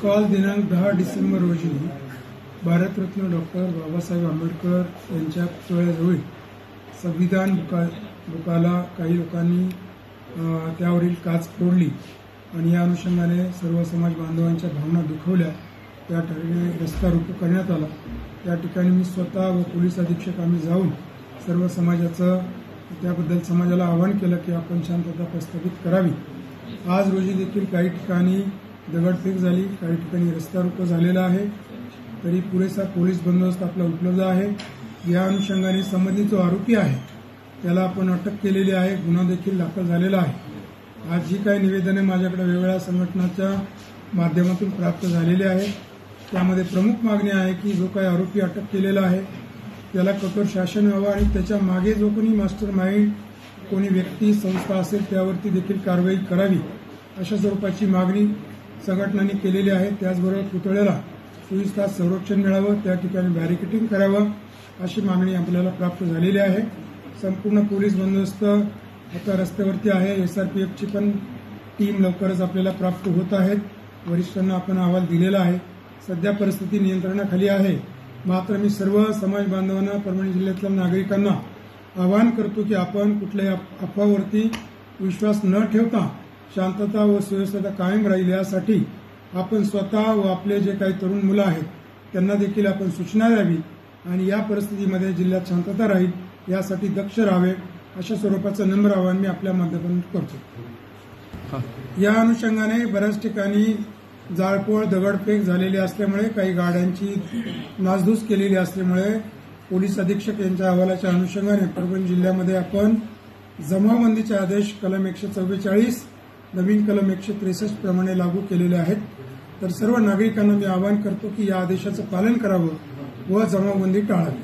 काल दिनांक 10 डिसेंबर रोजी भारतरत्न डॉक्टर बाबासाहेब आंबेडकर यांच्या पुतळ्याजवळ संविधान बुकाला काही लोकांनी त्यावरील काच फोडली आणि या अनुषंगाने सर्व समाज बांधवांच्या भावना दुखवल्या। त्या ठिकाणी रस्ता रोको करण्यात आला। त्या ठिकाणी मी स्वतः व पोलीस अधीक्षक आम्ही जाऊन सर्व समाजाचं त्याबद्दल समाजाला आवाहन केलं की आपण शांतता प्रस्थापित करावी। आज रोजी देखील काही ठिकाणी दगडफेक झाली, काही ठिकाणी रस्ता रोको झालेला आहे, तरी पुरेसा पोलीस बंदोबस्त आपला उपलब्ध आहे। या अनुषंगाने संबंधित जो आरोपी आहे त्याला आपण अटक केलेली आहे, गुन्हा देखील दाखल झालेला आहे। आज जी काही निवेदने माझ्याकडे वेगवेगळ्या संघटनांच्या माध्यमातून प्राप्त झालेली आहे त्यामध्ये प्रमुख मागणी आहे की जो काही आरोपी अटक केलेला आहे त्याला कठोर शासन व्हावं आणि त्याच्या मागे जो कोणी मास्टर माइंड कोणी व्यक्ती संस्था असेल त्यावरती देखील कारवाई करावी अशा स्वरूपाची मागणी संघटनांनी केलेली आहे। त्याचबरोबर पुतळ्याला 24 तास संरक्षण मिळावं, त्या ठिकाणी बॅरिकेडिंग करावं अशी मागणी आपल्याला प्राप्त झालेली आहे। संपूर्ण पोलीस बंदोबस्त आता रस्त्यावरती आहे। एसआरपीएफची पण टीम लवकरच आपल्याला प्राप्त होत आहेत। वरिष्ठांना आपण अहवाल दिलेला आहे। सध्या परिस्थिती नियंत्रणाखाली आहे। मात्र मी सर्व समाज बांधवांना, परभणी जिल्ह्यातल्या नागरिकांना आवाहन करतो की आपण कुठल्याही अफवावरती विश्वास न ठेवता शांतता व सुव्यवस्था कायम राहील यासाठी आपण स्वतः व आपले जे काही तरुण मुलं आहेत त्यांना देखील आपण सूचना द्यावी आणि या परिस्थितीमध्ये जिल्ह्यात शांतता राहील यासाठी दक्ष राहावे अशा स्वरूपाचं नम्र आवाहन मी आपल्या माध्यमातून करतो। या अनुषंगाने बऱ्याच ठिकाणी जाळपोळ दगडफेक झालेली असल्यामुळे, काही गाड्यांची नासधूस केलेली असल्यामुळे पोलीस अधीक्षक यांच्या अहवालाच्या अनुषंगाने परभणी जिल्ह्यामध्ये आपण जमावबंदीचे आदेश कलम 144 नवीन कलम 163 प्रमाणे लागू केलेले आहेत। तर सर्व नागरिकांना मी आवाहन करतो की या आदेशाचं पालन करावं व जमावबंदी टाळावी।